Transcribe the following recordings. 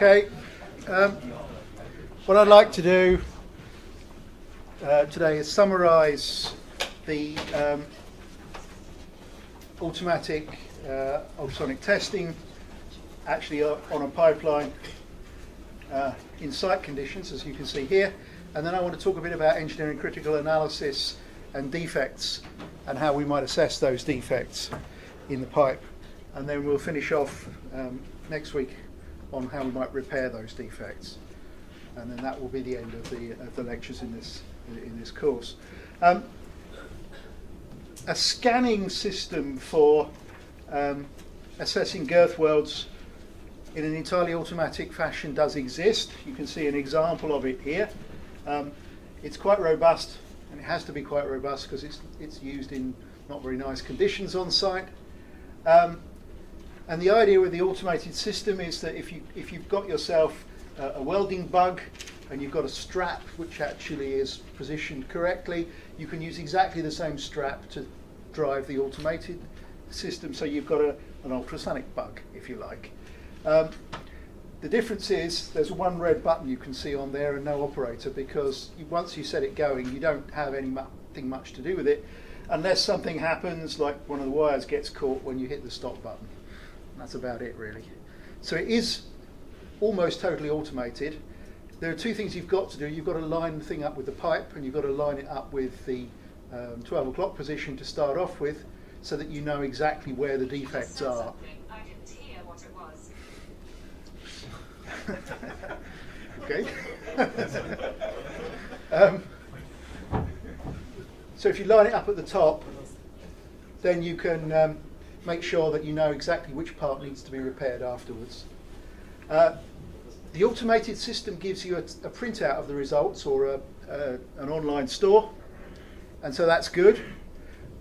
Okay, what I'd like to do today is summarise the automatic ultrasonic testing actually on a pipeline in site conditions, as you can see here, and then I want to talk a bit about engineering critical analysis and defects and how we might assess those defects in the pipe, and then we'll finish off next week on how we might repair those defects, and then that will be the end of the lectures in this course. A scanning system for assessing girth welds in an entirely automatic fashion does exist. You can see an example of it here. It's quite robust, and it has to be quite robust because it's used in not very nice conditions on site. And the idea with the automated system is that if you've got yourself a welding bug and you've got a strap which actually is positioned correctly, you can use exactly the same strap to drive the automated system, so you've got an ultrasonic bug, if you like. The difference is there's one red button you can see on there and no operator, because once you set it going you don't have anything much to do with it unless something happens, like one of the wires gets caught when you hit the stop button. That's about it, really. So it is almost totally automated. There are two things you've got to do. You've got to line the thing up with the pipe, and you've got to line it up with the 12 o'clock position to start off with, so that you know exactly where the defects are. I didn't hear what it was. Okay. So if you line it up at the top, then you can make sure that you know exactly which part needs to be repaired afterwards. The automated system gives you a printout of the results, or an online store, and so that's good,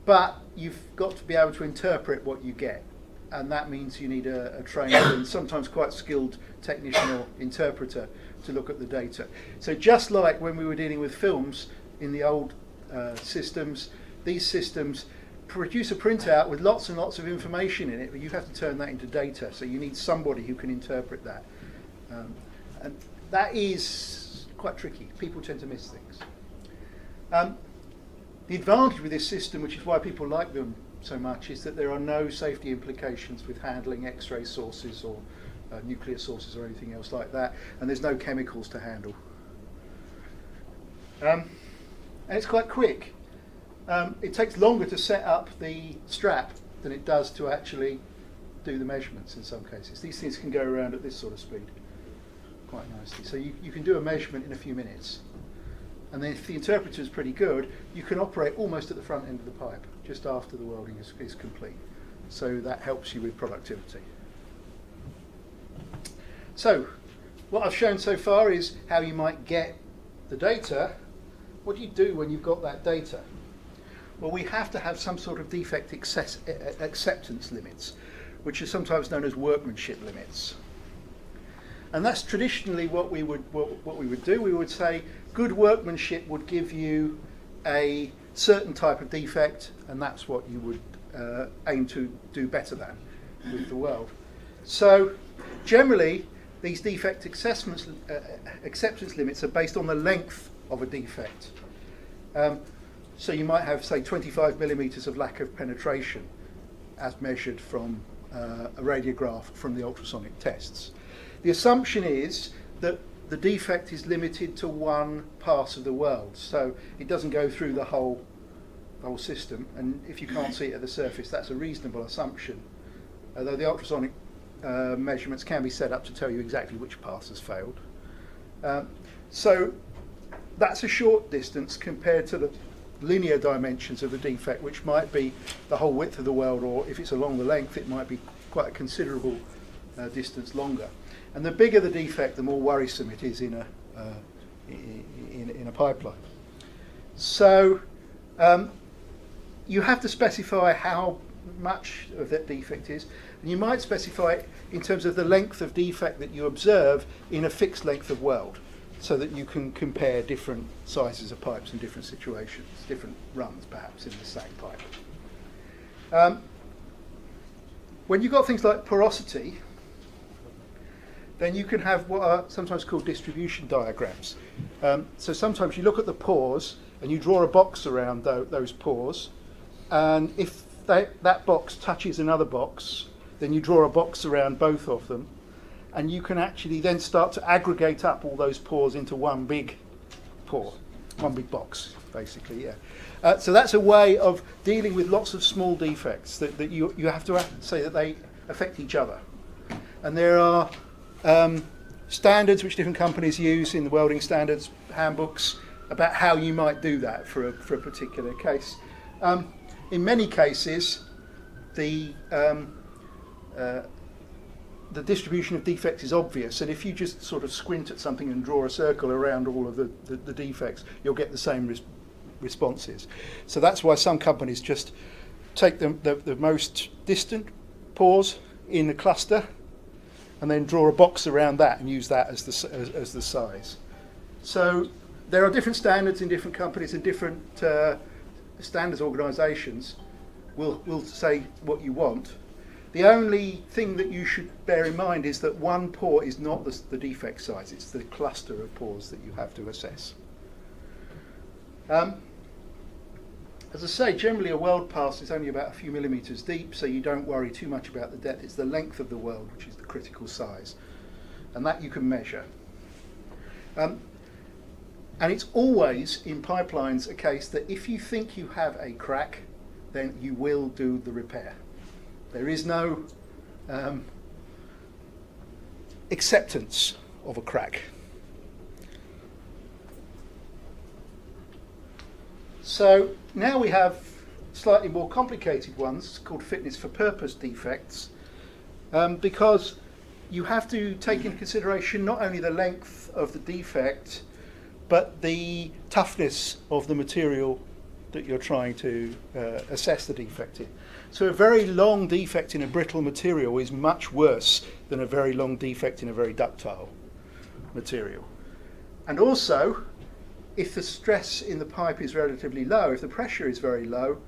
but you've got to be able to interpret what you get, and that means you need a trained and sometimes quite skilled technician or interpreter to look at the data. So just like when we were dealing with films in the old systems, these systems produce a printout with lots and lots of information in it, but you have to turn that into data, so you need somebody who can interpret that. And that is quite tricky. People tend to miss things. The advantage with this system, which is why people like them so much, is that there are no safety implications with handling X-ray sources or nuclear sources or anything else like that, and there's no chemicals to handle. And it's quite quick. It takes longer to set up the strap than it does to actually do the measurements in some cases. These things can go around at this sort of speed quite nicely. So you can do a measurement in a few minutes. And then if the interpreter is pretty good, you can operate almost at the front end of the pipe, just after the welding is complete. So that helps you with productivity. So what I've shown so far is how you might get the data. What do you do when you've got that data? Well, we have to have some sort of defect acceptance limits, which are sometimes known as workmanship limits. And that's traditionally what we would do. We would say good workmanship would give you a certain type of defect, and that's what you would aim to do better than with the weld. So generally, these defect acceptance limits are based on the length of a defect. So you might have, say, 25 millimeters of lack of penetration as measured from a radiograph from the ultrasonic tests. The assumption is that the defect is limited to one pass of the weld, so it doesn't go through the whole system, and if you can't see it at the surface, that's a reasonable assumption, although the ultrasonic measurements can be set up to tell you exactly which pass has failed. So that's a short distance compared to the linear dimensions of the defect, which might be the whole width of the weld, or if it's along the length, it might be quite a considerable distance longer. And the bigger the defect, the more worrisome it is in a pipeline. So you have to specify how much of that defect is, and you might specify it in terms of the length of defect that you observe in a fixed length of weld, so that you can compare different sizes of pipes in different situations, different runs perhaps in the same pipe. When you've got things like porosity, then you can have what are sometimes called distribution diagrams. So sometimes you look at the pores and you draw a box around those pores, and if that box touches another box, then you draw a box around both of them, and you can actually then start to aggregate up all those pores into one big pore, one big box, basically, yeah. So that's a way of dealing with lots of small defects that you have to say that they affect each other. And there are standards which different companies use in the welding standards handbooks about how you might do that for a particular case. In many cases, the distribution of defects is obvious, and if you just sort of squint at something and draw a circle around all of the defects, you'll get the same responses. So that's why some companies just take the most distant pores in the cluster and then draw a box around that and use that as the size. So there are different standards in different companies, and different standards organisations will say what you want. The only thing that you should bear in mind is that one pore is not the defect size, it's the cluster of pores that you have to assess. As I say, generally a weld pass is only about a few millimetres deep, so you don't worry too much about the depth. It's the length of the weld which is the critical size, and that you can measure. And it's always in pipelines a case that if you think you have a crack, then you will do the repair. There is no acceptance of a crack. So now we have slightly more complicated ones called fitness for purpose defects, because you have to take into consideration not only the length of the defect, but the toughness of the material that you're trying to assess the defect in. So a very long defect in a brittle material is much worse than a very long defect in a very ductile material. And also, if the stress in the pipe is relatively low, if the pressure is very low,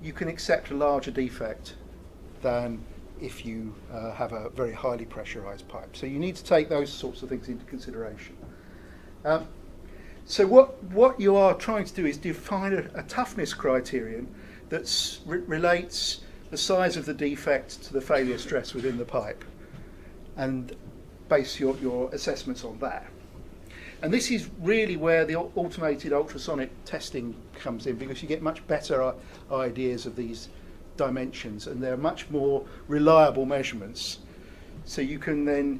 you can accept a larger defect than if you have a very highly pressurized pipe. So you need to take those sorts of things into consideration. So what you are trying to do is define a toughness criterion that relates the size of the defect to the failure stress within the pipe, and base your assessments on that. And this is really where the automated ultrasonic testing comes in, because you get much better ideas of these dimensions, and they're much more reliable measurements. So you can then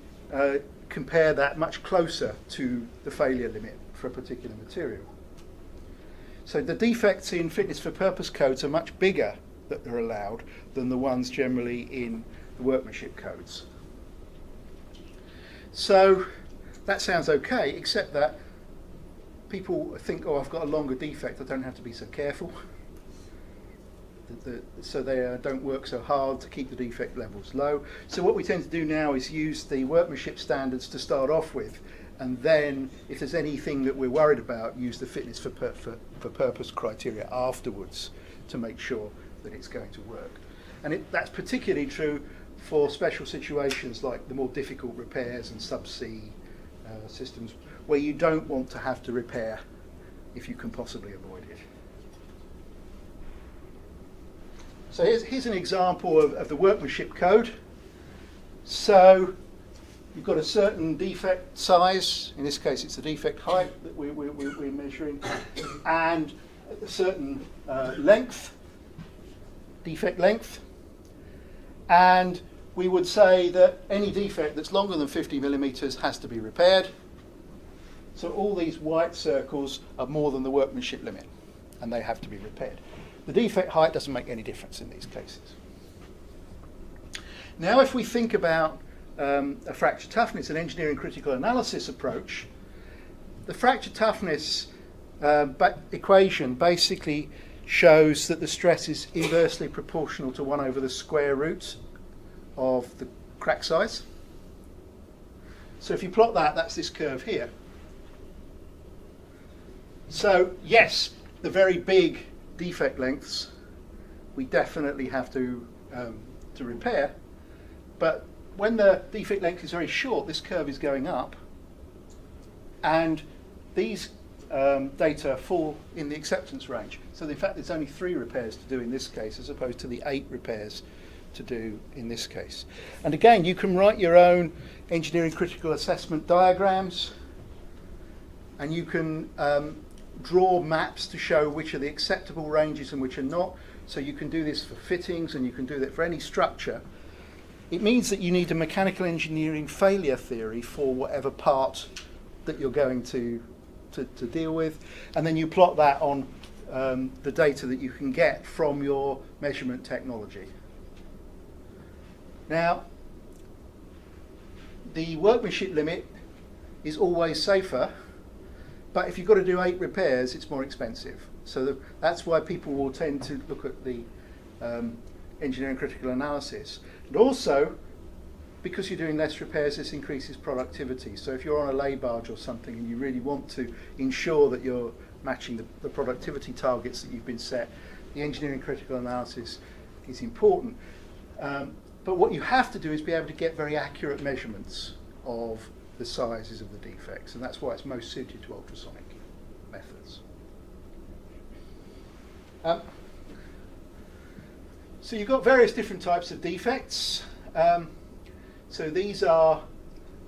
compare that much closer to the failure limit for a particular material. So the defects in fitness for purpose codes are much bigger that are allowed than the ones generally in the workmanship codes. So that sounds okay, except that people think, oh, I've got a longer defect, I don't have to be so careful. So they don't work so hard to keep the defect levels low. So what we tend to do now is use the workmanship standards to start off with, and then if there's anything that we're worried about, use the fitness for purpose criteria afterwards to make sure that it's going to work. And that's particularly true for special situations like the more difficult repairs and subsea systems, where you don't want to have to repair if you can possibly avoid it. So here's an example of the workmanship code. So you've got a certain defect size, in this case it's the defect height that we're measuring, and a certain length, defect length, and we would say that any defect that's longer than 50 millimeters has to be repaired. So all these white circles are more than the workmanship limit, and they have to be repaired. The defect height doesn't make any difference in these cases. Now if we think about a fracture toughness and engineering critical analysis approach, the fracture toughness equation basically shows that the stress is inversely proportional to 1 over the square root of the crack size. So if you plot that, that's this curve here. So yes, the very big defect lengths we definitely have to repair, but when the defect length is very short, this curve is going up, and these data fall in the acceptance range. So in fact, there's only 3 repairs to do in this case, as opposed to the 8 repairs to do in this case. And again, you can write your own engineering critical assessment diagrams, and you can draw maps to show which are the acceptable ranges and which are not. So you can do this for fittings, and you can do that for any structure. It means that you need a mechanical engineering failure theory for whatever part that you're going to deal with, and then you plot that on the data that you can get from your measurement technology. Now, the workmanship limit is always safer, but if you've got to do 8 repairs, it's more expensive. So that's why people will tend to look at the engineering critical analysis. And also, because you're doing less repairs, this increases productivity. So if you're on a lay barge or something and you really want to ensure that you're matching the productivity targets that you've been set, the engineering critical analysis is important. But what you have to do is be able to get very accurate measurements of the sizes of the defects, and that's why it's most suited to ultrasonic methods. So you've got various different types of defects. So these are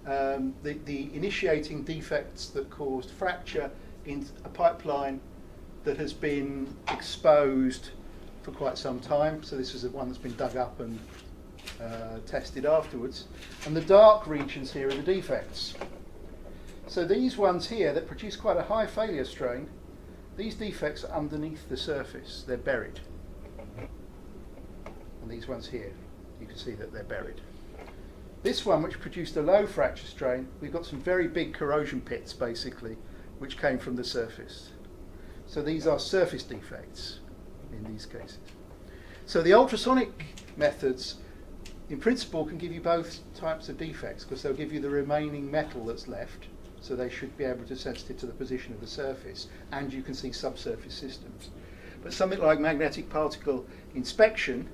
the initiating defects that caused fracture in a pipeline that has been exposed for quite some time. So this is the one that's been dug up and tested afterwards. And the dark regions here are the defects. So these ones here that produce quite a high failure strain, these defects are underneath the surface, they're buried. And these ones here, you can see that they're buried. This one, which produced a low fracture strain, we've got some very big corrosion pits, basically, which came from the surface. So these are surface defects in these cases. So the ultrasonic methods, in principle, can give you both types of defects, because they'll give you the remaining metal that's left, so they should be able to sensitive to the position of the surface, and you can see subsurface systems. But something like magnetic particle inspection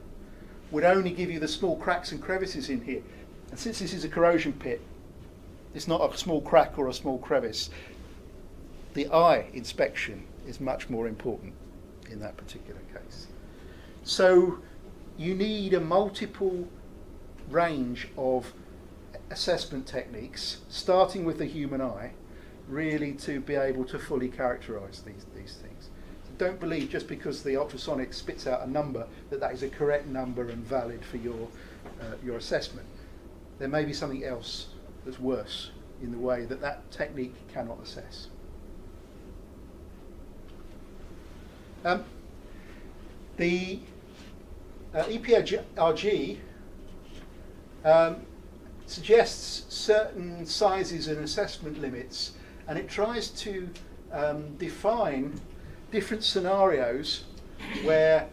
would only give you the small cracks and crevices in here. And since this is a corrosion pit, it's not a small crack or a small crevice. The eye inspection is much more important in that particular case. So you need a multiple range of assessment techniques, starting with the human eye, really to be able to fully characterize these things. So don't believe just because the ultrasonic spits out a number that is a correct number and valid for your assessment. There may be something else that's worse in the way that technique cannot assess. The EPRG suggests certain sizes and assessment limits, and it tries to define different scenarios where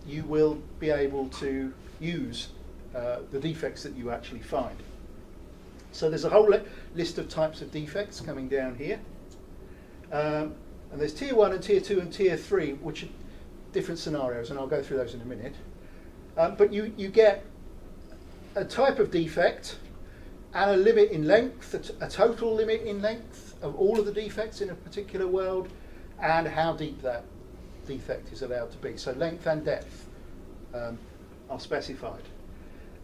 you will be able to use the defects that you actually find. So there's a whole list of types of defects coming down here. And there's tier 1 and tier 2 and tier 3, which are different scenarios, and I'll go through those in a minute. But you get a type of defect and a limit in length, a total limit in length of all of the defects in a particular world, and how deep that defect is allowed to be. So length and depth are specified.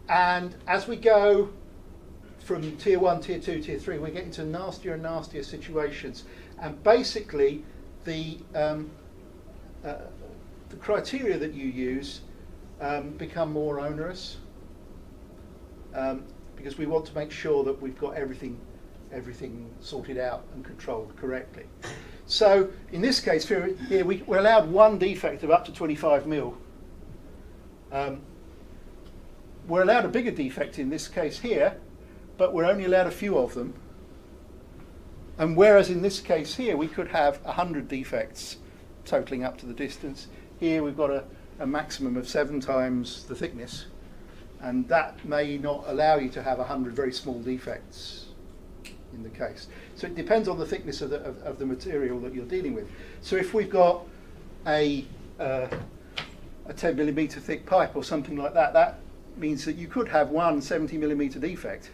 And as we go from tier 1, tier 2, tier 3, we get into nastier and nastier situations. And basically, the criteria that you use become more onerous, because we want to make sure that we've got everything sorted out and controlled correctly. So in this case, here we're allowed one defect of up to 25 mil. We're allowed a bigger defect in this case here, but we're only allowed a few of them. And whereas in this case here, we could have 100 defects totaling up to the distance, here we've got a maximum of 7 times the thickness, and that may not allow you to have 100 very small defects in the case. So it depends on the thickness of the material that you're dealing with. So if we've got a 10 millimeter thick pipe or something like that, that means that you could have one 70mm defect,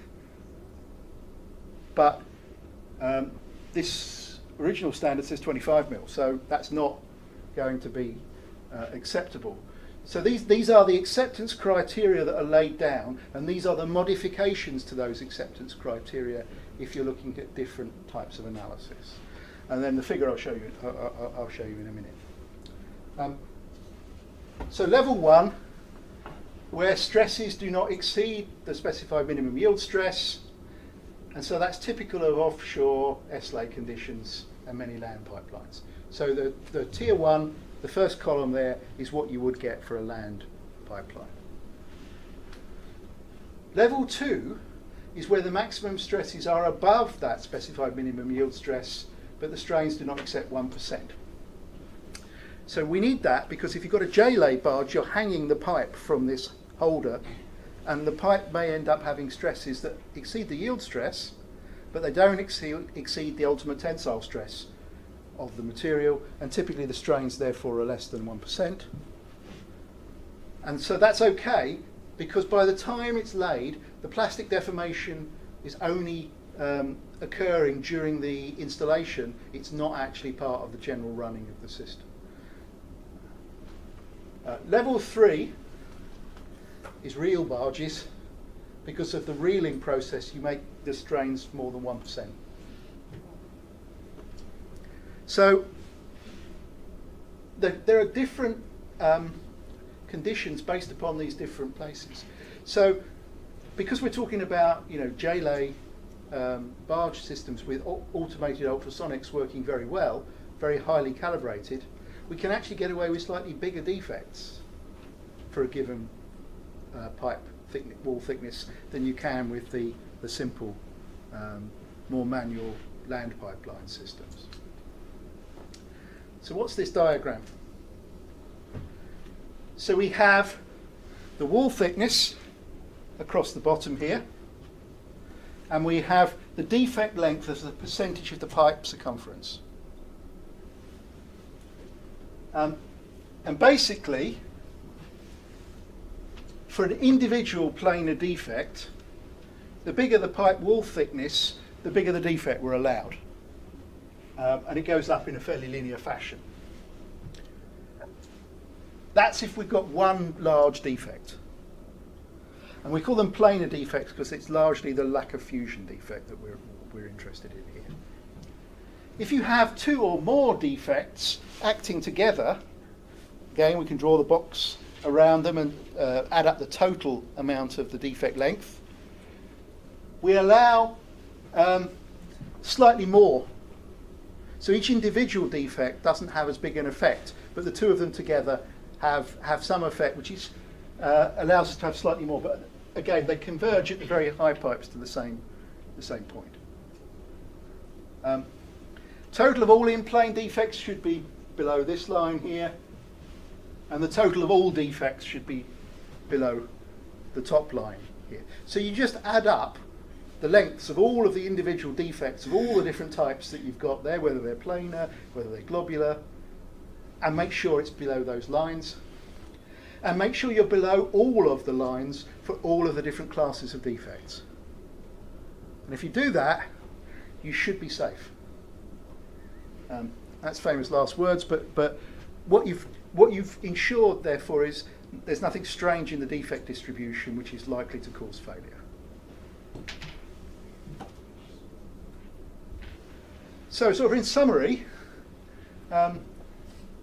but this original standard says 25mm, so that's not going to be acceptable. So these are the acceptance criteria that are laid down, and these are the modifications to those acceptance criteria if you're looking at different types of analysis. And then the figure I'll show you in a minute. So level 1, where stresses do not exceed the specified minimum yield stress, and so that's typical of offshore S-lay conditions and many land pipelines. So the tier 1, the first column there, is what you would get for a land pipeline. Level 2 is where the maximum stresses are above that specified minimum yield stress, but the strains do not exceed 1%. So we need that because if you've got a J-lay barge, you're hanging the pipe from this holder, and the pipe may end up having stresses that exceed the yield stress, but they don't exceed the ultimate tensile stress of the material, and typically the strains therefore are less than 1%. And so that's okay, because by the time it's laid, the plastic deformation is only occurring during the installation. It's not actually part of the general running of the system. Level 3 is reel barges. Because of the reeling process, you make the strains more than 1%. So there are different conditions based upon these different places. So because we're talking about J-lay barge systems with automated ultrasonics working very well, very highly calibrated, we can actually get away with slightly bigger defects for a given pipe wall thickness than you can with the simple, more manual land pipeline systems. So what's this diagram? So we have the wall thickness across the bottom here, and we have the defect length as the percentage of the pipe circumference. And basically, for an individual planar defect, the bigger the pipe wall thickness, the bigger the defect we're allowed. And it goes up in a fairly linear fashion. That's if we've got one large defect. And we call them planar defects because it's largely the lack of fusion defect that we're interested in here. If you have two or more defects acting together, again we can draw the box around them and add up the total amount of the defect length. We allow slightly more. So each individual defect doesn't have as big an effect, but the two of them together have some effect, which is, allows us to have slightly more. But again, they converge at the very high pipes to the same point. Total of all in-plane defects should be below this line here, and the total of all defects should be below the top line here. So you just add up the lengths of all of the individual defects of all the different types that you've got there, whether they're planar, whether they're globular, and make sure it's below those lines. And make sure you're below all of the lines for all of the different classes of defects. And if you do that, you should be safe. That's famous last words, but what you've ensured, therefore, is there's nothing strange in the defect distribution which is likely to cause failure. So sort of in summary,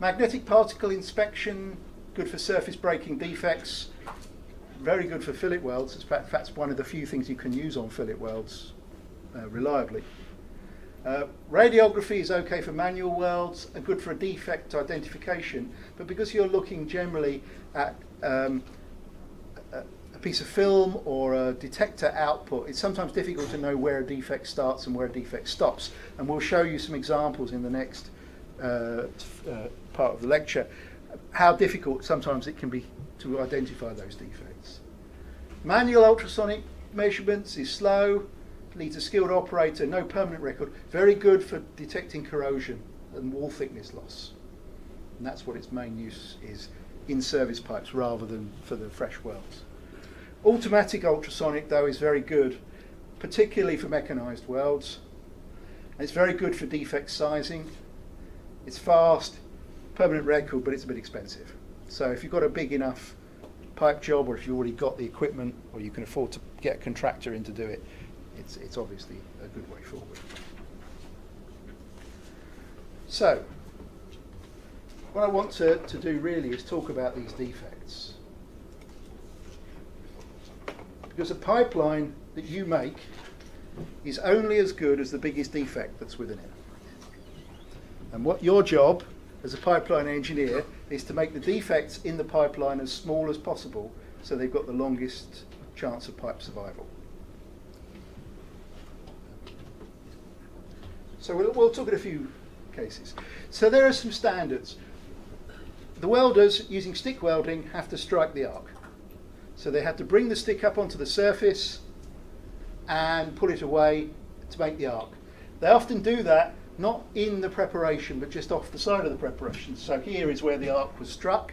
magnetic particle inspection, good for surface breaking defects, very good for fillet welds. In fact, that's one of the few things you can use on fillet welds reliably. Radiography is okay for manual welds and good for defect identification, but because you're looking generally at a piece of film or a detector output, it's sometimes difficult to know where a defect starts and where a defect stops. And we'll show you some examples in the next part of the lecture, how difficult sometimes it can be to identify those defects. Manual ultrasonic measurements is slow, needs a skilled operator, no permanent record, very good for detecting corrosion and wall thickness loss. And that's what its main use is in service pipes rather than for the fresh welds. Automatic ultrasonic, though, is very good, particularly for mechanised welds. And it's very good for defect sizing. It's fast, permanent record, but it's a bit expensive. So if you've got a big enough pipe job, or if you've already got the equipment, or you can afford to get a contractor in to do it, it's obviously a good way forward. So, what I want to do really is talk about these defects. Because a pipeline that you make is only as good as the biggest defect that's within it. And what your job as a pipeline engineer is to make the defects in the pipeline as small as possible so they've got the longest chance of pipe survival. So we'll talk at a few cases. So there are some standards. The welders using stick welding have to strike the arc. So they have to bring the stick up onto the surface and pull it away to make the arc. They often do that not in the preparation but just off the side of the preparation. So here is where the arc was struck,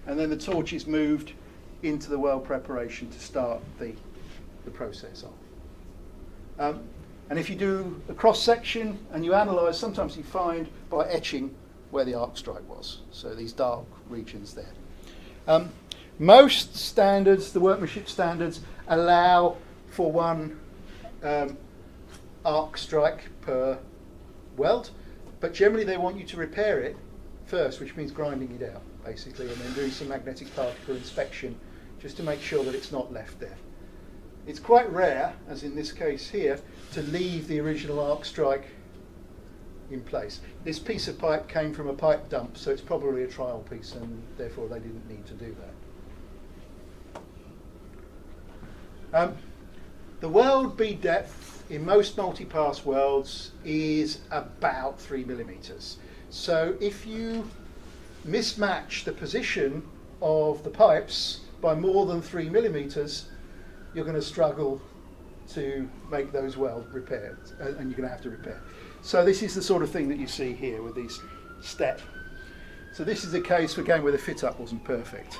and then the torch is moved into the weld preparation to start the process off. And if you do a cross section and you analyse, sometimes you find by etching where the arc strike was. So these dark regions there. Most standards, the workmanship standards, allow for one arc strike per weld, but generally they want you to repair it first, which means grinding it out basically, and then doing some magnetic particle inspection just to make sure that it's not left there. It's quite rare, as in this case here, to leave the original arc strike in place. This piece of pipe came from a pipe dump, so it's probably a trial piece, and therefore they didn't need to do that. The weld bead depth in most multi-pass welds is about 3 millimeters. So if you mismatch the position of the pipes by more than 3 millimeters, you're going to struggle to make those weld repaired, and you're going to have to repair. So this is the sort of thing that you see here with these step. So this is a case again where the fit up wasn't perfect.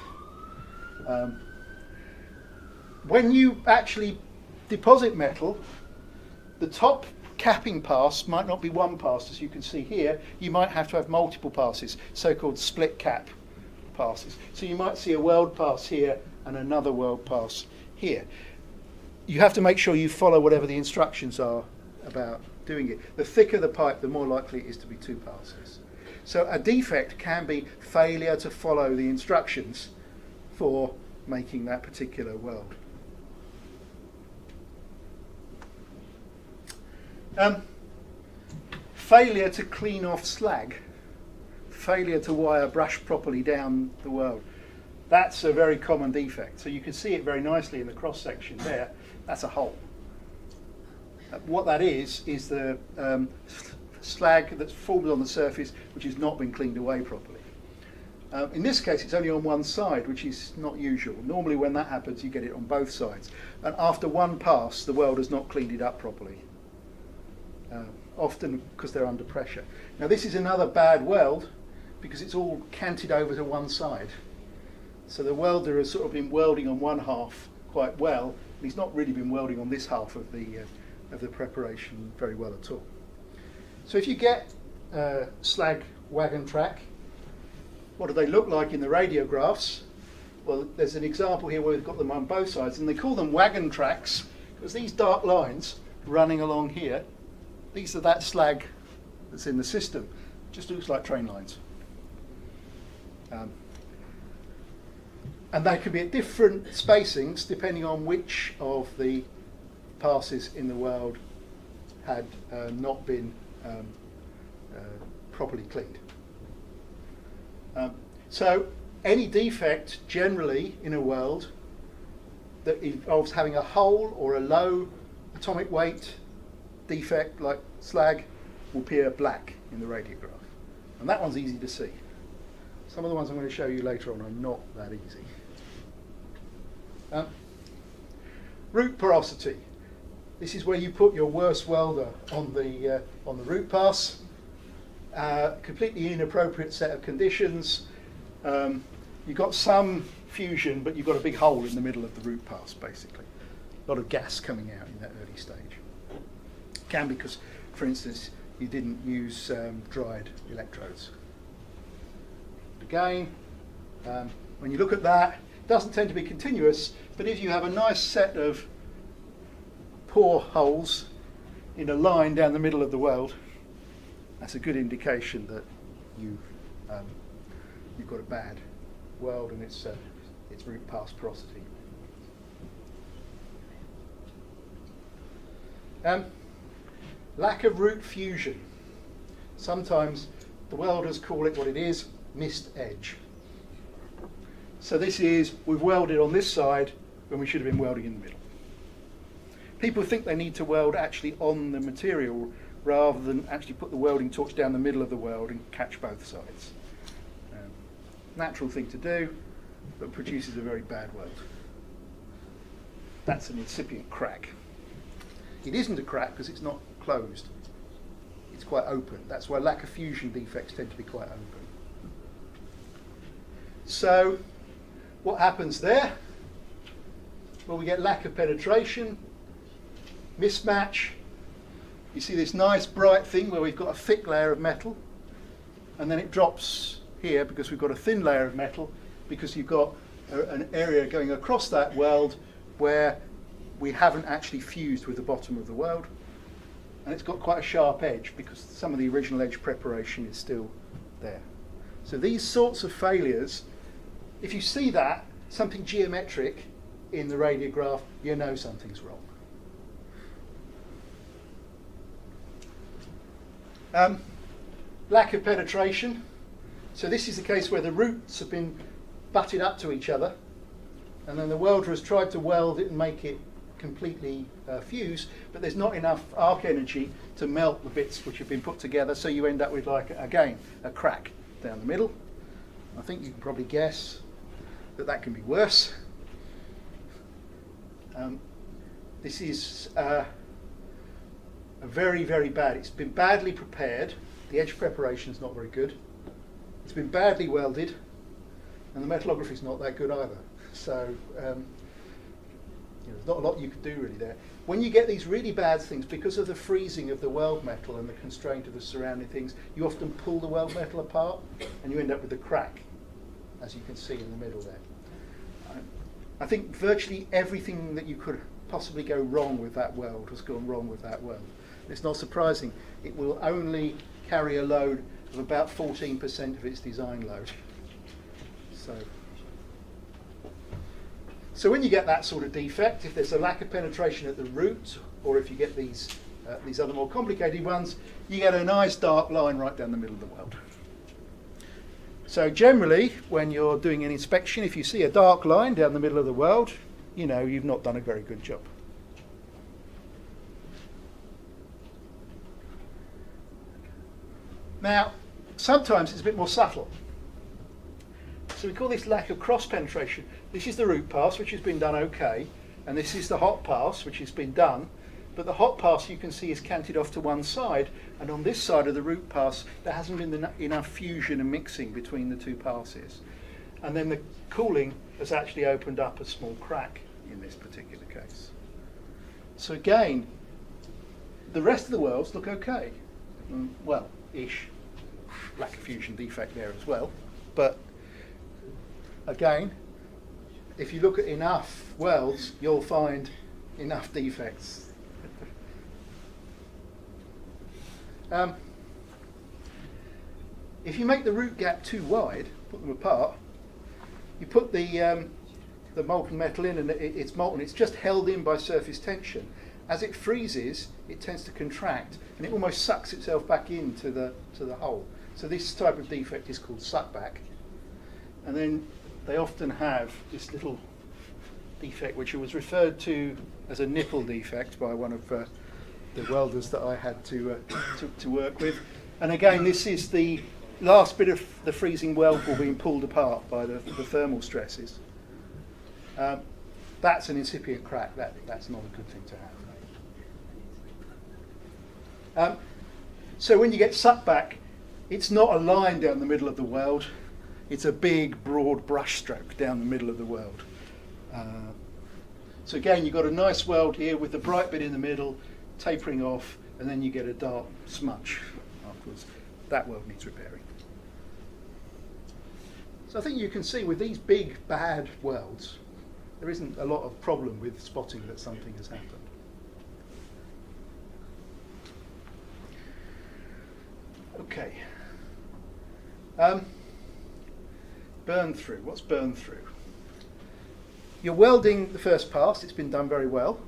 When you actually deposit metal, the top capping pass might not be one pass, as you can see here. You might have to have multiple passes, so-called split cap passes. So you might see a weld pass here and another weld pass here. You have to make sure you follow whatever the instructions are about doing it. The thicker the pipe, the more likely it is to be two passes. So a defect can be failure to follow the instructions for making that particular weld. Failure to clean off slag, failure to wire brush properly down the weld. That's a very common defect. So you can see it very nicely in the cross section there. That's a hole. What that is the slag that's formed on the surface which has not been cleaned away properly. In this case it's only on one side, which is not usual. Normally when that happens you get it on both sides. And after one pass the weld has not cleaned it up properly. Often because they're under pressure. Now this is another bad weld because it's all canted over to one side. So the welder has sort of been welding on one half quite well, and he's not really been welding on this half of the preparation very well at all. So if you get slag wagon track, what do they look like in the radiographs? Well, there's an example here where we've got them on both sides, and they call them wagon tracks because these dark lines running along here, these are that slag that's in the system. It just looks like train lines. And they could be at different spacings depending on which of the passes in the weld had not been properly cleaned. So any defect generally in a weld that involves having a hole or a low atomic weight defect like slag will appear black in the radiograph. And that one's easy to see. Some of the ones I'm going to show you later on are not that easy. Root porosity. This is where you put your worst welder on the root pass. Completely inappropriate set of conditions. You've got some fusion, but you've got a big hole in the middle of the root pass, basically. A lot of gas coming out in that early stage. Can because, for instance, you didn't use dried electrodes. Again, when you look at that, it doesn't tend to be continuous, but if you have a nice set of pore holes in a line down the middle of the weld, that's a good indication that you've got a bad weld and it's root pass porosity. Lack of root fusion. Sometimes the welders call it what it is, missed edge. So this is, we've welded on this side when we should have been welding in the middle. People think they need to weld actually on the material rather than actually put the welding torch down the middle of the weld and catch both sides. Natural thing to do, but produces a very bad weld. That's an incipient crack. It isn't a crack because it's not closed. It's quite open. That's why lack of fusion defects tend to be quite open. So what happens there? Well, we get lack of penetration, mismatch. You see this nice bright thing where we've got a thick layer of metal, and then it drops here because we've got a thin layer of metal, because you've got an area going across that weld where we haven't actually fused with the bottom of the weld, and it's got quite a sharp edge because some of the original edge preparation is still there. So these sorts of failures, if you see that, something geometric in the radiograph, you know something's wrong. Lack of penetration. So this is the case where the roots have been butted up to each other, and then the welder has tried to weld it and make it completely fuse, but there's not enough arc energy to melt the bits which have been put together, so you end up with, like, again, a crack down the middle. I think you can probably guess that that can be worse. This is a very, very bad. It's been badly prepared. The edge preparation is not very good. It's been badly welded, and the metallography is not that good either. So there's not a lot you can do really there. When you get these really bad things, because of the freezing of the weld metal and the constraint of the surrounding things, you often pull the weld metal apart, and you end up with a crack, as you can see in the middle there. I think virtually everything that you could possibly go wrong with that weld has gone wrong with that weld. It's not surprising. It will only carry a load of about 14% of its design load. So when you get that sort of defect, if there's a lack of penetration at the root, or if you get these other more complicated ones, you get a nice dark line right down the middle of the weld. So generally, when you're doing an inspection, if you see a dark line down the middle of the weld, you know you've not done a very good job. Now, sometimes it's a bit more subtle. So we call this lack of cross penetration. This is the root pass, which has been done okay, and this is the hot pass, which has been done. But the hot pass, you can see, is canted off to one side, and on this side of the root pass, there hasn't been enough fusion and mixing between the two passes. And then the cooling has actually opened up a small crack in this particular case. So again, the rest of the welds look okay. Well, ish. Lack of fusion defect there as well. But again, if you look at enough welds, you'll find enough defects. If you make the root gap too wide, put them apart, you put the molten metal in, and it's molten. It's just held in by surface tension. As it freezes, it tends to contract, and it almost sucks itself back into the hole. So this type of defect is called suckback. And then they often have this little defect, which was referred to as a nipple defect by one of the welders that I had to work with. And again, this is the last bit of the freezing weld ball being pulled apart by the thermal stresses. That's an incipient crack. That's not a good thing to have. So when you get suckback, it's not a line down the middle of the weld. It's a big, broad brush stroke down the middle of the weld. So again, you've got a nice weld here with the bright bit in the middle, tapering off, and then you get a dark smudge afterwards. That weld needs repairing. So I think you can see with these big, bad welds, there isn't a lot of problem with spotting that something has happened. Okay. Burn through. What's burn through? You're welding the first pass, it's been done very well.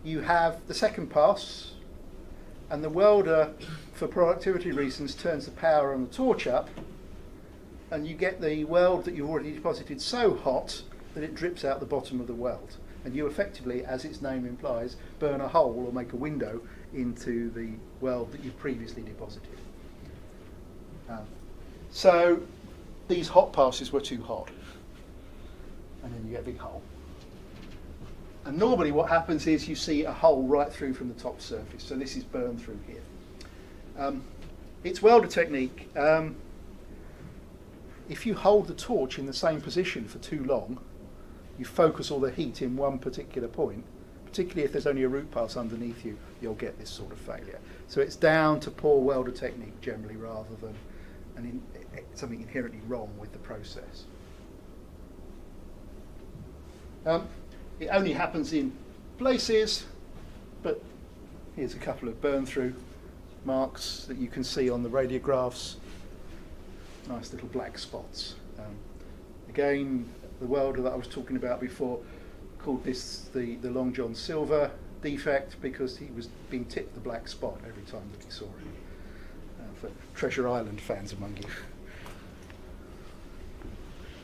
You have the second pass, and the welder, for productivity reasons, turns the power on the torch up, and you get the weld that you've already deposited so hot that it drips out the bottom of the weld. And you effectively, as its name implies, burn a hole or make a window into the weld that you've previously deposited. So these hot passes were too hot, and then you get a big hole. And normally what happens is you see a hole right through from the top surface. So this is burn through here. It's welder technique. If you hold the torch in the same position for too long, you focus all the heat in one particular point, particularly if there's only a root pass underneath you, you'll get this sort of failure. So it's down to poor welder technique generally rather than something inherently wrong with the process. It only happens in places, but here's a couple of burn through marks that you can see on the radiographs. Nice little black spots. Again, the welder that I was talking about before called this the Long John Silver defect because he was being tipped the black spot every time that he saw it. For Treasure Island fans among you.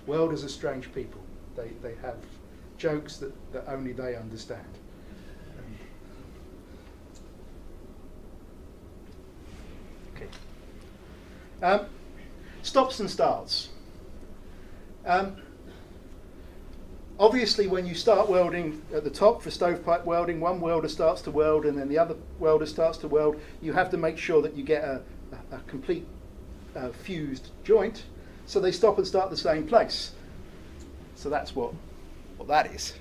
Welders are strange people. They have jokes that only they understand. Okay. Stops and starts. Obviously, when you start welding at the top for stovepipe welding, one welder starts to weld and then the other welder starts to weld. You have to make sure that you get a complete fused joint, so they stop and start at the same place. So that's what that is.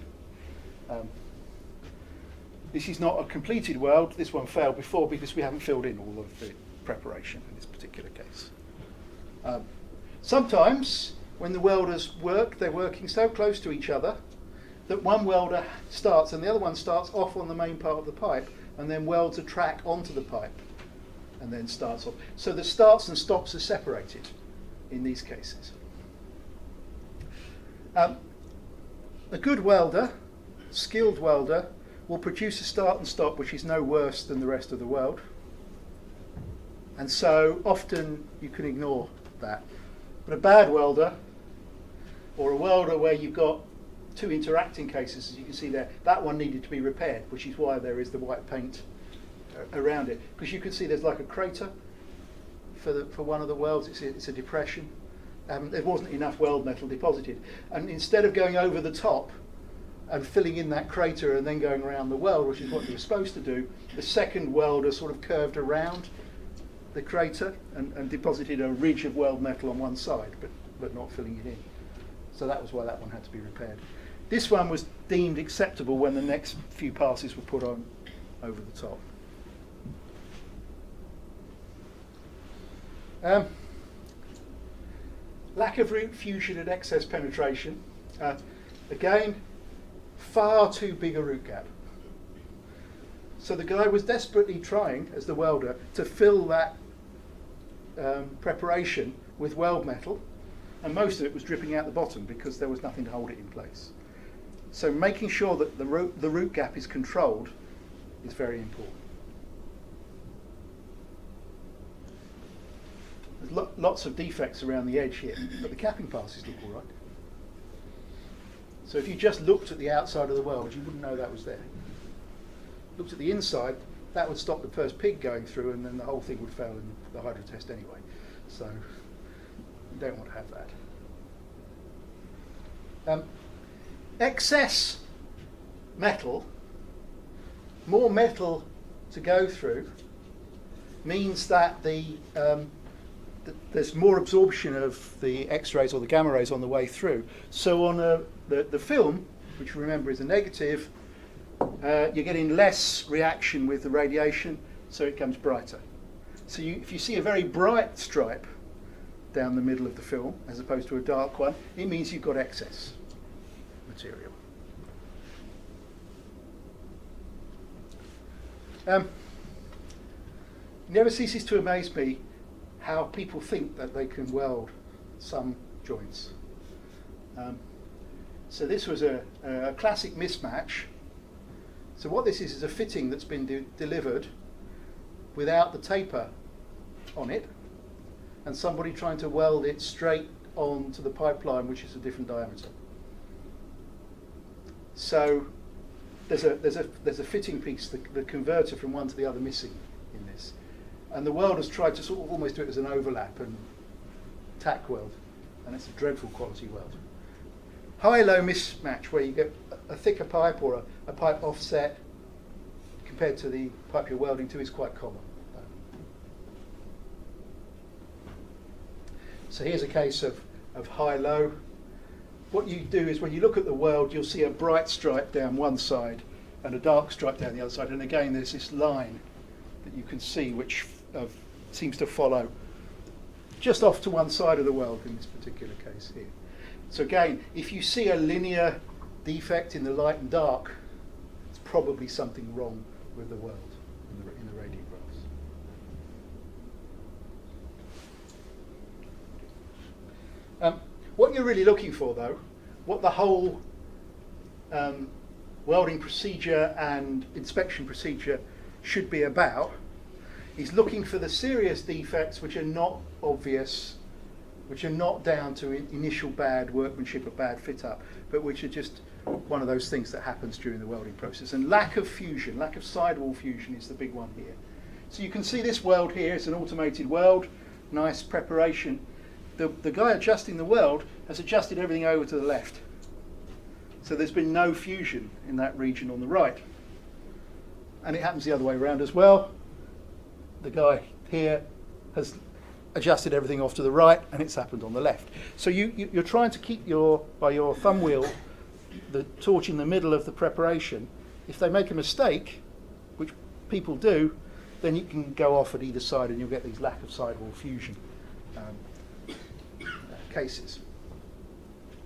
This is not a completed weld. This one failed before because we haven't filled in all of the preparation in this particular case. Sometimes when the welders work, they're working so close to each other that one welder starts and the other one starts off on the main part of the pipe and then welds a track onto the pipe and then starts off. So the starts and stops are separated in these cases. A good welder, skilled welder, will produce a start and stop which is no worse than the rest of the weld. And so often you can ignore that. But a bad welder, or a welder where you've got two interacting cases, as you can see there, that one needed to be repaired, which is why there is the white paint around it. Because you can see there's like a crater for one of the welds, it's a depression. There wasn't enough weld metal deposited. And instead of going over the top and filling in that crater and then going around the weld, which is what you were supposed to do, the second welder sort of curved around the crater and deposited a ridge of weld metal on one side, but not filling it in. So that was why that one had to be repaired. This one was deemed acceptable when the next few passes were put on over the top. Lack of root fusion and excess penetration. Again, far too big a root gap. So the guy was desperately trying, as the welder, to fill that preparation with weld metal, and most of it was dripping out the bottom because there was nothing to hold it in place. So making sure that the root gap is controlled is very important. There's lots of defects around the edge here, but the capping passes look all right. So if you just looked at the outside of the weld, you wouldn't know that was there. Looked at the inside, that would stop the first pig going through, and then the whole thing would fail in the hydro test anyway. So you don't want to have that. Excess metal, more metal to go through, means that the there's more absorption of the X-rays or the gamma rays on the way through. So on the film, which remember is a negative, you're getting less reaction with the radiation, so it comes brighter. So if you see a very bright stripe down the middle of the film, as opposed to a dark one, it means you've got excess material. It never ceases to amaze me how people think that they can weld some joints. So this was a classic mismatch. So what this is a fitting that's been delivered without the taper on it, and somebody trying to weld it straight onto the pipeline, which is a different diameter. So there's a fitting piece, the converter from one to the other, missing in this, and the welders tried to sort of almost do it as an overlap and tack weld, and it's a dreadful quality weld. High-low mismatch, where you get a thicker pipe or a pipe offset compared to the pipe you're welding to, is quite common. So here's a case of high-low. What you do is when you look at the weld, you'll see a bright stripe down one side and a dark stripe down the other side. And again, there's this line that you can see which seems to follow just off to one side of the weld in this particular case here. So again, if you see a linear defect in the light and dark, it's probably something wrong with the weld in the radiographs. What you're really looking for, though, what the whole welding procedure and inspection procedure should be about, is looking for the serious defects which are not obvious, which are not down to initial bad workmanship or bad fit up, but which are just one of those things that happens during the welding process. And lack of fusion, lack of sidewall fusion, is the big one here. So you can see this weld here, it's an automated weld, nice preparation. The guy adjusting the weld has adjusted everything over to the left. So there's been no fusion in that region on the right. And it happens the other way around as well. The guy here has adjusted everything off to the right, and it's happened on the left. So you're trying to keep by your thumb wheel, the torch in the middle of the preparation. If they make a mistake, which people do, then you can go off at either side and you'll get these lack of sidewall fusion cases.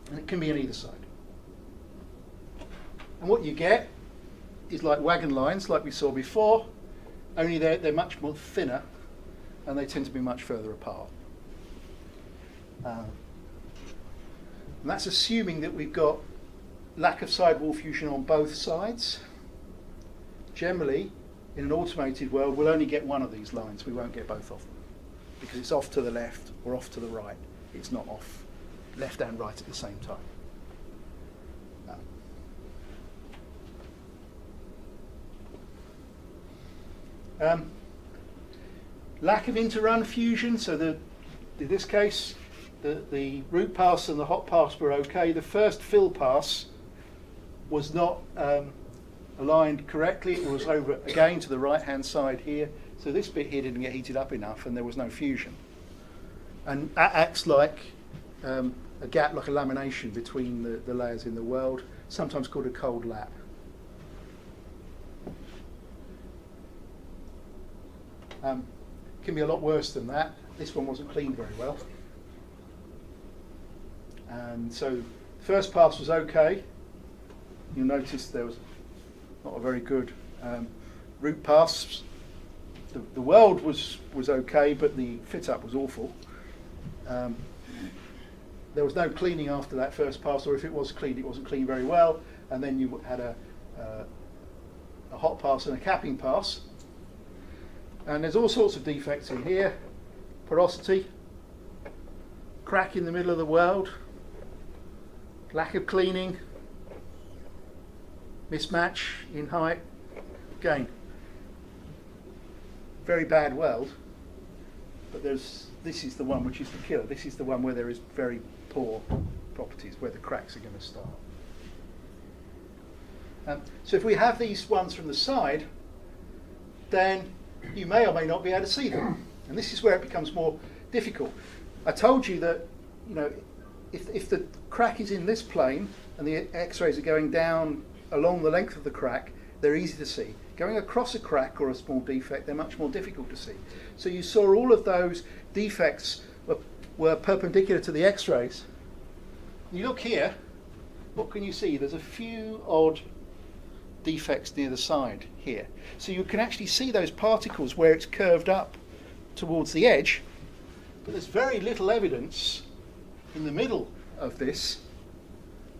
And it can be on either side. And what you get is like wagon lines, like we saw before, only they're much more thinner and they tend to be much further apart. And that's assuming that we've got lack of sidewall fusion on both sides. Generally, in an automated weld, we'll only get one of these lines. We won't get both of them because it's off to the left or off to the right. It's not off left and right at the same time. Lack of interrun fusion. So in this case, the root pass and the hot pass were okay. The first fill pass was not aligned correctly. It was over again to the right hand side here. So this bit here didn't get heated up enough and there was no fusion. And that acts like a gap, like a lamination between the layers in the weld, sometimes called a cold lap. Can be a lot worse than that. This one wasn't cleaned very well. And so the first pass was okay. You'll notice there was not a very good root pass. The weld was okay, but the fit up was awful. There was no cleaning after that first pass, or if it was cleaned, it wasn't cleaned very well. And then you had a hot pass and a capping pass. And there's all sorts of defects in here. Porosity, crack in the middle of the weld, lack of cleaning, mismatch in height. Again, very bad weld, but this is the one which is the killer. This is the one where there is very poor properties, where the cracks are going to start. So if we have these ones from the side, then you may or may not be able to see them. And this is where it becomes more difficult. I told you that, you know, if the crack is in this plane and the X-rays are going down along the length of the crack, they're easy to see. Going across a crack or a small defect, they're much more difficult to see. So you saw all of those defects were perpendicular to the X-rays. You look here, what can you see? There's a few odd defects near the side here. So you can actually see those particles where it's curved up towards the edge, but there's very little evidence in the middle of this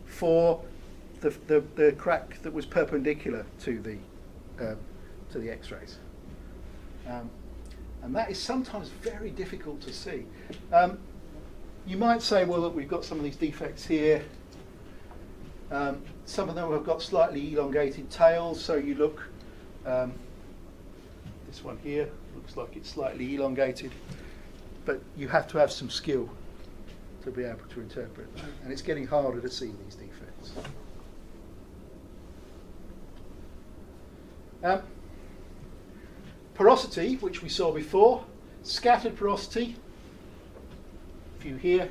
for the crack that was perpendicular to the X-rays. And that is sometimes very difficult to see. You might say, well, look, we've got some of these defects here. Some of them have got slightly elongated tails, so you look, this one here looks like it's slightly elongated, but you have to have some skill to be able to interpret that, and it's getting harder to see these defects. Porosity, which we saw before, scattered porosity, a few here.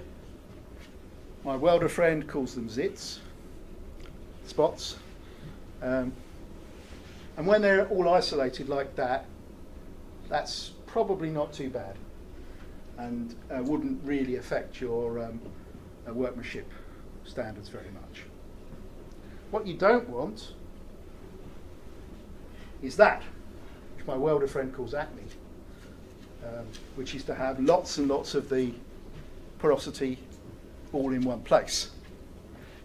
My welder friend calls them zits, spots. And when they're all isolated like that, that's probably not too bad and wouldn't really affect your workmanship standards very much. What you don't want is that, which my welder friend calls acne, which is to have lots and lots of the porosity all in one place.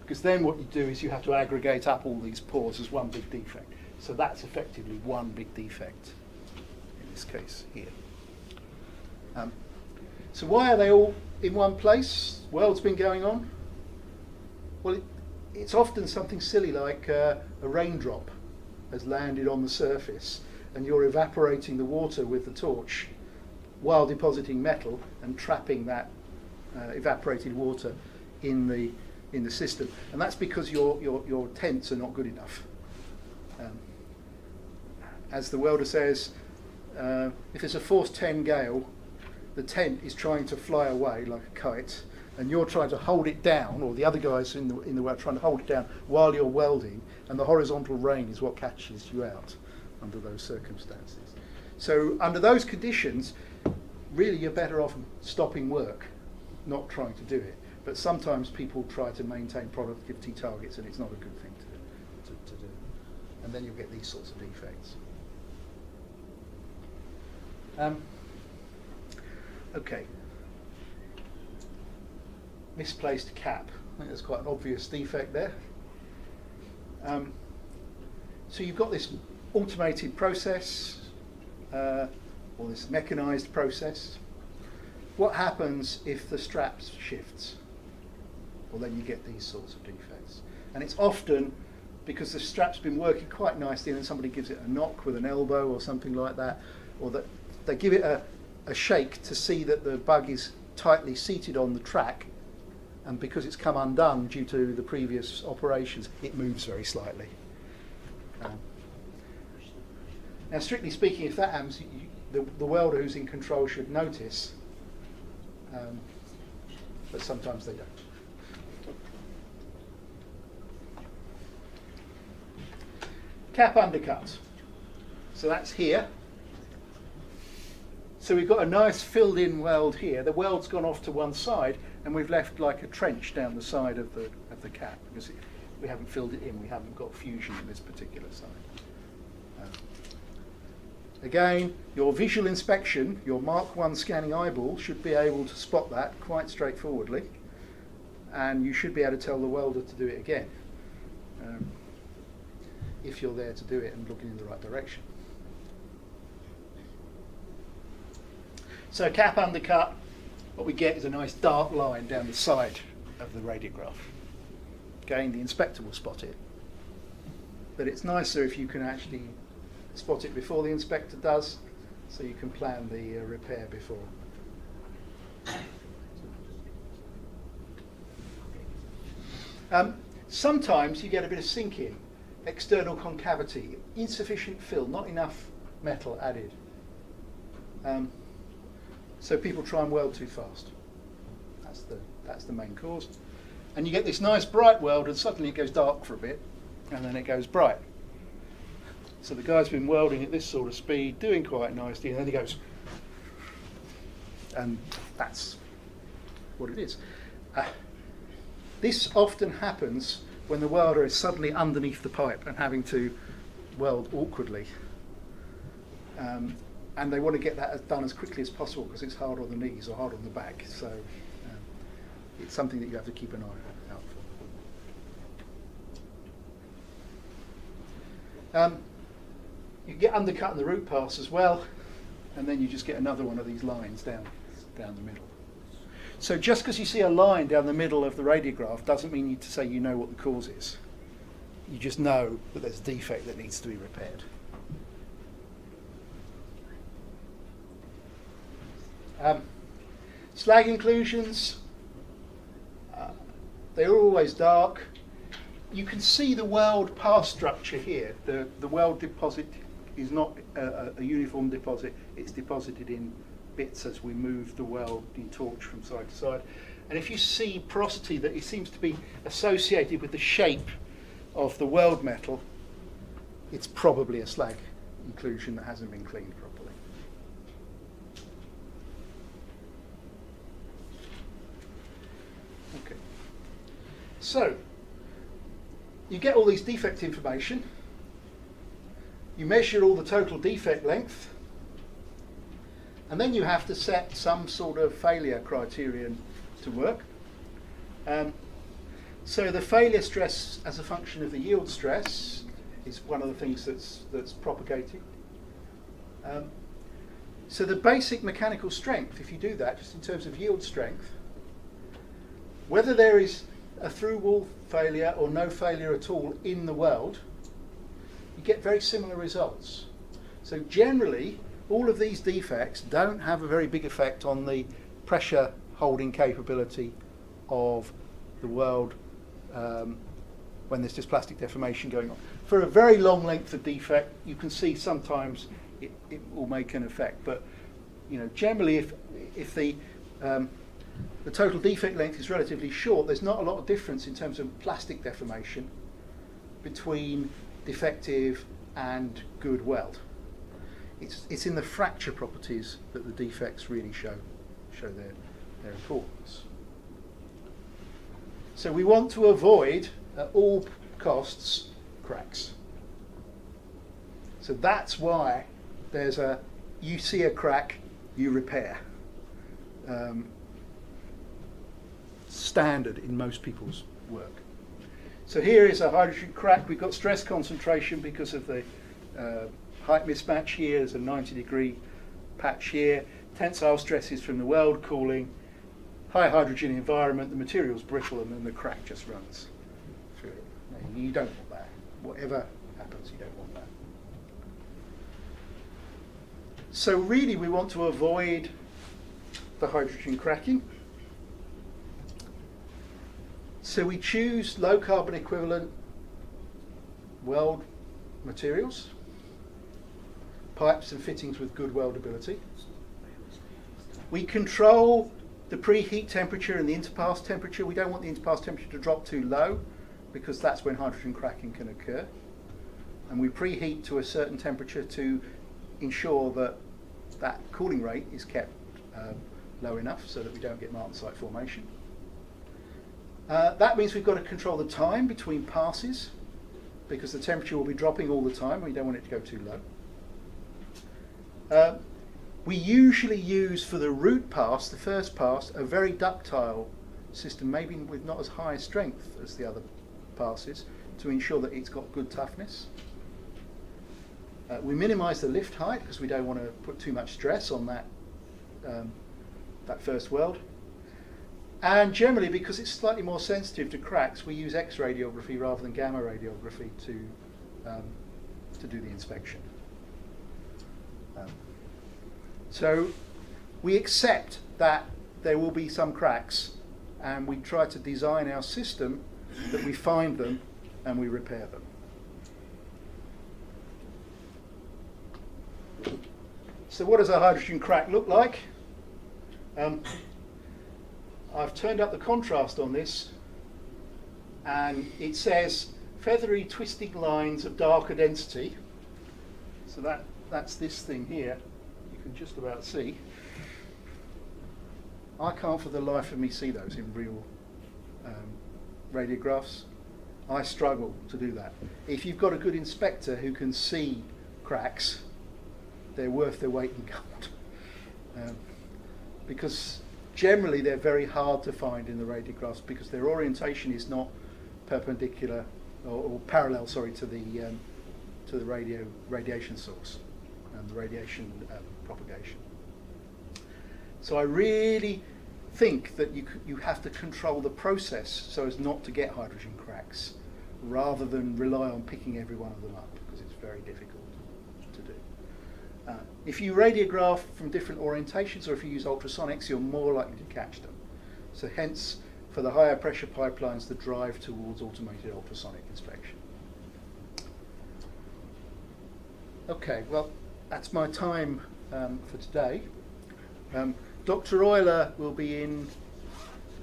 Because then what you do is you have to aggregate up all these pores as one big defect. So that's effectively one big defect, in this case here. So why are they all in one place? Weld's been going on. Well, it's often something silly like a raindrop has landed on the surface and you're evaporating the water with the torch while depositing metal and trapping that evaporated water in the system, and that's because your tents are not good enough. As the welder says, if there's a force 10 gale, the tent is trying to fly away like a kite, and you're trying to hold it down, or the other guys in the weld trying to hold it down while you're welding, and the horizontal rain is what catches you out under those circumstances. So under those conditions, really you're better off stopping work, not trying to do it. But sometimes people try to maintain productivity targets, and it's not a good thing to do. And then you'll get these sorts of defects. Okay. Misplaced cap. I think there's quite an obvious defect there. So you've got this automated process, or this mechanized process. What happens if the strap shifts? Well, then you get these sorts of defects. And it's often because the strap's been working quite nicely and then somebody gives it a knock with an elbow or something like that, or that they give it a shake to see that the bug is tightly seated on the track, and because it's come undone due to the previous operations, it moves very slightly. Now, strictly speaking, if that happens, the welder who's in control should notice, but sometimes they don't. Cap undercut. So that's here. So we've got a nice filled in weld here. The weld's gone off to one side, and we've left like a trench down the side of the cap because we haven't filled it in. We haven't got fusion in this particular side. Again, your visual inspection, your Mark 1 scanning eyeball should be able to spot that quite straightforwardly, and you should be able to tell the welder to do it again if you're there to do it and looking in the right direction. So cap undercut, what we get is a nice dark line down the side of the radiograph. Again, the inspector will spot it, but it's nicer if you can actually spot it before the inspector does, so you can plan the repair before. Sometimes you get a bit of sink in, external concavity, insufficient fill, not enough metal added. So people try and weld too fast. That's the main cause. And you get this nice bright weld, and suddenly it goes dark for a bit, and then it goes bright. So the guy's been welding at this sort of speed, doing quite nicely, and then he goes, and that's what it is. This often happens when the welder is suddenly underneath the pipe and having to weld awkwardly. And they want to get that done as quickly as possible because it's hard on the knees or hard on the back. So it's something that you have to keep an eye out for. You get undercut in the root pass as well, and then you just get another one of these lines down the middle. So just because you see a line down the middle of the radiograph doesn't mean you to say you know what the cause is. You just know that there's a defect that needs to be repaired. Slag inclusions, they're always dark. You can see the weld pass structure here. The weld deposit is not a uniform deposit. It's deposited in bits as we move the welding torch from side to side. And if you see porosity that it seems to be associated with the shape of the weld metal, it's probably a slag inclusion that hasn't been cleaned properly. Okay. So, you get all these defect information, you measure all the total defect length, and then you have to set some sort of failure criterion to work. So the failure stress as a function of the yield stress is one of the things that's propagated. So the basic mechanical strength, if you do that, just in terms of yield strength, whether there is a through wall failure or no failure at all in the weld, you get very similar results. So generally, all of these defects don't have a very big effect on the pressure holding capability of the weld when there's just plastic deformation going on. For a very long length of defect, you can see sometimes it will make an effect, but generally if the total defect length is relatively short, there's not a lot of difference in terms of plastic deformation between defective and good weld. It's in the fracture properties that the defects really show their importance. So we want to avoid at all costs cracks. So that's why you see a crack, you repair. Standard in most people's work. So here is a hydrogen crack. We've got stress concentration because of the height mismatch here. There's a 90-degree patch here. Tensile stresses from the weld cooling. High hydrogen environment, the material's brittle, and then the crack just runs through it. No, you don't want that. Whatever happens, you don't want that. So really we want to avoid the hydrogen cracking. So we choose low carbon equivalent weld materials, pipes and fittings with good weldability. We control the preheat temperature and the interpass temperature. We don't want the interpass temperature to drop too low because that's when hydrogen cracking can occur. And we preheat to a certain temperature to ensure that that cooling rate is kept low enough so that we don't get martensite formation. That means we've got to control the time between passes because the temperature will be dropping all the time. We don't want it to go too low. We usually use for the root pass, the first pass, a very ductile system, maybe with not as high strength as the other passes, to ensure that it's got good toughness. We minimise the lift height because we don't want to put too much stress on that first weld. And generally, because it's slightly more sensitive to cracks, we use X radiography rather than gamma radiography to do the inspection. So we accept that there will be some cracks, and we try to design our system that we find them and we repair them. So what does a hydrogen crack look like? I've turned up the contrast on this, and it says feathery twisting lines of darker density. So that's this thing here. You can just about see. I can't for the life of me see those in real radiographs. I struggle to do that. If you've got a good inspector who can see cracks, they're worth their weight in gold. Because generally they're very hard to find in the radiographs because their orientation is not perpendicular or parallel, sorry, to the radiation source and the radiation propagation. So I really think that you have to control the process so as not to get hydrogen cracks, rather than rely on picking every one of them up, because it's very difficult to do. If you radiograph from different orientations, or if you use ultrasonics, you're more likely to catch them. So hence, for the higher pressure pipelines, the drive towards automated ultrasonic inspection. Okay, well, that's my time for today. Dr. Euler will be in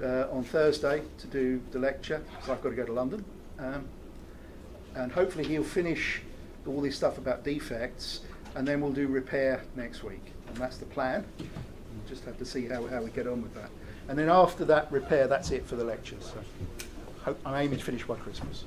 on Thursday to do the lecture, so I've got to go to London. And hopefully he'll finish all this stuff about defects, and then we'll do repair next week. And that's the plan. We'll just have to see how we get on with that. And then after that repair, that's it for the lectures. So I'm aiming to finish by Christmas.